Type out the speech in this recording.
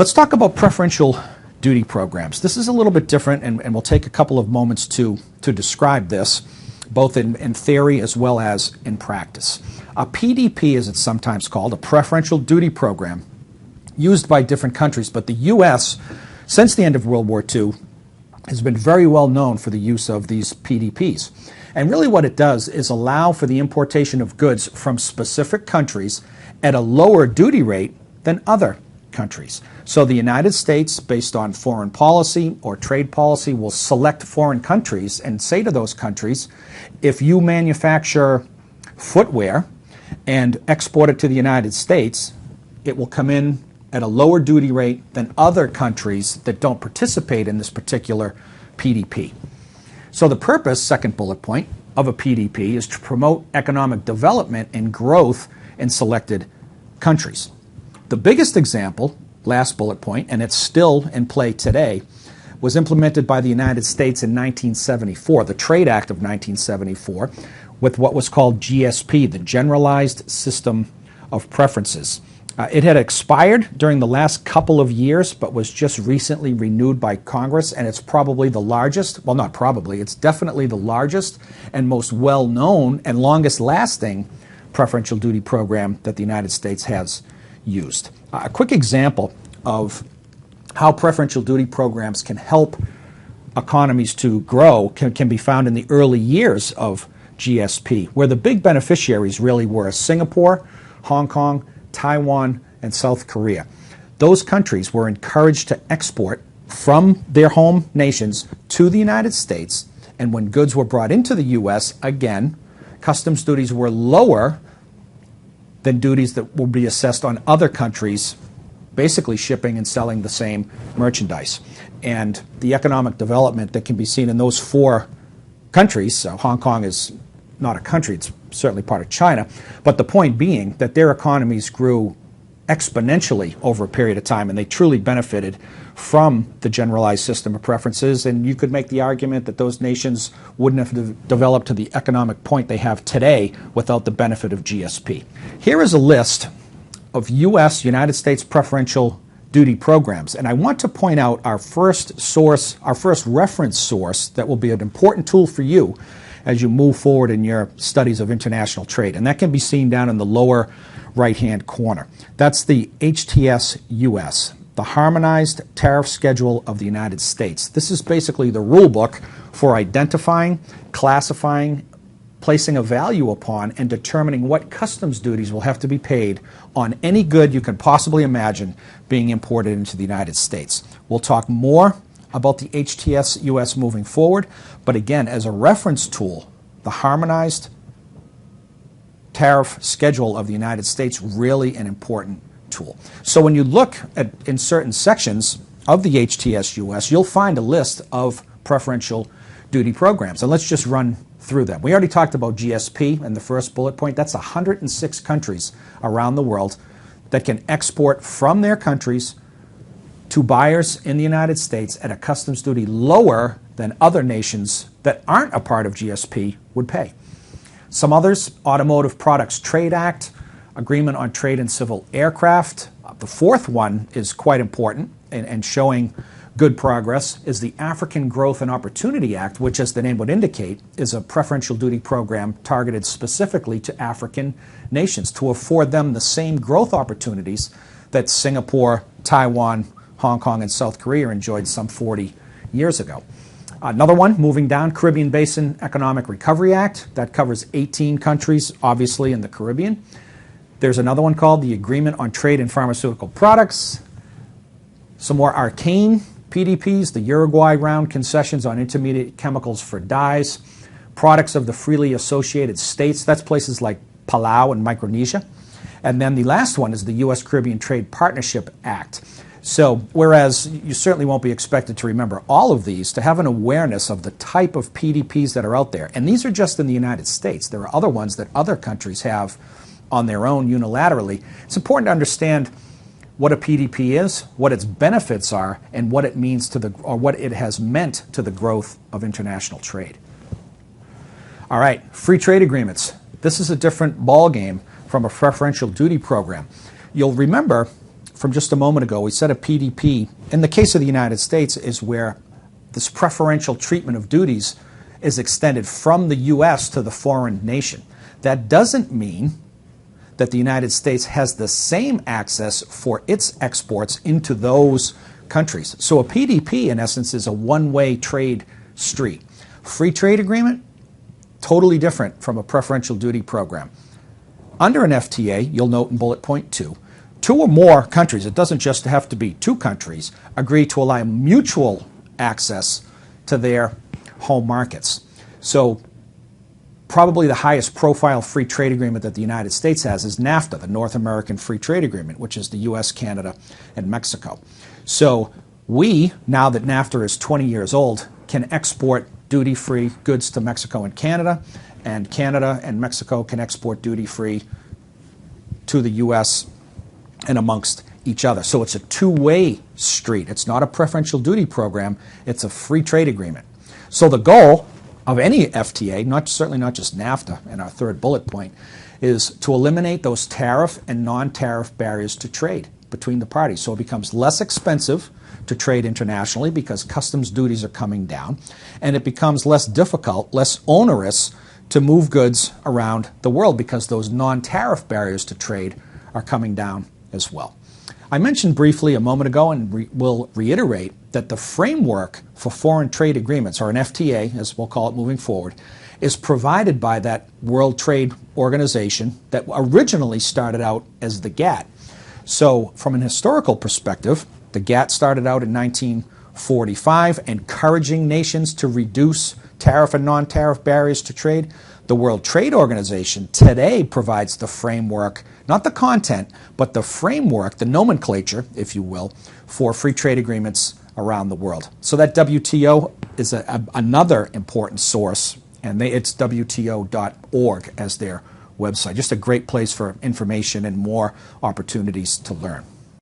Let's talk about preferential duty programs. This is a little bit different, and we'll take a couple of moments to describe this, both in theory as well as in practice. A PDP, as it's sometimes called, a preferential duty program, used by different countries, but the U.S., since the end of World War II, has been very well known for the use of these PDPs. And really what it does is allow for the importation of goods from specific countries at a lower duty rate than other countries. So the United States, based on foreign policy or trade policy, will select foreign countries and say to those countries, if you manufacture footwear and export it to the United States, it will come in at a lower duty rate than other countries that don't participate in this particular PDP. So the purpose, second bullet point, of a PDP is to promote economic development and growth in selected countries. The biggest example, last bullet point, and it's still in play today, was implemented by the United States in 1974, the Trade Act of 1974, with what was called GSP, the Generalized System of Preferences. It had expired during the last couple of years, but was just recently renewed by Congress, and it's probably the largest, well, not probably, it's definitely the largest and most well-known and longest-lasting preferential duty program that the United States has used. A quick example of how preferential duty programs can help economies to grow can be found in the early years of GSP, where the big beneficiaries really were Singapore, Hong Kong, Taiwan, and South Korea. Those countries were encouraged to export from their home nations to the United States, and when goods were brought into the U.S., again, customs duties were lower than duties that will be assessed on other countries basically shipping and selling the same merchandise. And the economic development that can be seen in those four countries, Hong Kong is not a country, it's certainly part of China, but the point being that their economies grew exponentially over a period of time, and they truly benefited from the generalized system of preferences. And you could make the argument that those nations wouldn't have developed to the economic point they have today without the benefit of GSP. Here is a list of U.S., United States preferential duty programs, and I want to point out our first reference source that will be an important tool for you as you move forward in your studies of international trade. And that can be seen down in the lower right-hand corner. That's the HTS-US, the Harmonized Tariff Schedule of the United States. This is basically the rule book for identifying, classifying, placing a value upon, and determining what customs duties will have to be paid on any good you can possibly imagine being imported into the United States. We'll talk more about the HTS-US moving forward, but again, as a reference tool, the Harmonized Tariff Schedule of the United States, really an important tool. So when you look at in certain sections of the HTS-US, you'll find a list of preferential duty programs, and let's just run through them. We already talked about GSP in the first bullet point. That's 106 countries around the world that can export from their countries to buyers in the United States at a customs duty lower than other nations that aren't a part of GSP would pay. Some others, Automotive Products Trade Act, Agreement on Trade in Civil Aircraft. The fourth one is quite important and showing good progress is the African Growth and Opportunity Act, which, as the name would indicate, is a preferential duty program targeted specifically to African nations to afford them the same growth opportunities that Singapore, Taiwan, Hong Kong, and South Korea enjoyed some 40 years ago. Another one, moving down, Caribbean Basin Economic Recovery Act. That covers 18 countries, obviously, in the Caribbean. There's another one called the Agreement on Trade in Pharmaceutical Products. Some more arcane PDPs, the Uruguay Round Concessions on Intermediate Chemicals for Dyes. Products of the Freely Associated States. That's places like Palau and Micronesia. And then the last one is the U.S. Caribbean Trade Partnership Act. So, whereas you certainly won't be expected to remember all of these, to have an awareness of the type of PDPs that are out there, and these are just in the United States. There are other ones that other countries have on their own unilaterally. It's important to understand what a PDP is, what its benefits are, and what it means to what it has meant to the growth of international trade. All right, free trade agreements. This is a different ballgame from a preferential duty program. You'll remember from just a moment ago, we said a PDP, in the case of the United States, is where this preferential treatment of duties is extended from the U.S. to the foreign nation. That doesn't mean that the United States has the same access for its exports into those countries. So a PDP, in essence, is a one-way trade street. Free trade agreement, totally different from a preferential duty program. Under an FTA, you'll note in bullet point 2, 2 or more countries, it doesn't just have to be 2 countries, agree to allow mutual access to their home markets. So probably the highest profile free trade agreement that the United States has is NAFTA, the North American Free Trade Agreement, which is the U.S., Canada, and Mexico. So we, now that NAFTA is 20 years old, can export duty-free goods to Mexico and Canada and Mexico can export duty-free to the U.S. and amongst each other. So it's a two-way street. It's not a preferential duty program. It's a free trade agreement. So the goal of any FTA, certainly not just NAFTA in our third bullet point, is to eliminate those tariff and non-tariff barriers to trade between the parties. So it becomes less expensive to trade internationally because customs duties are coming down, and it becomes less difficult, less onerous to move goods around the world because those non-tariff barriers to trade are coming down as well. I mentioned briefly a moment ago and will reiterate that the framework for foreign trade agreements, or an FTA as we'll call it moving forward, is provided by that World Trade Organization that originally started out as the GATT. So from an historical perspective, the GATT started out in 1945, encouraging nations to reduce tariff and non-tariff barriers to trade. The World Trade Organization today provides the framework, not the content, but the framework, the nomenclature, if you will, for free trade agreements around the world. So that WTO is another important source, and it's WTO.org as their website. Just a great place for information and more opportunities to learn.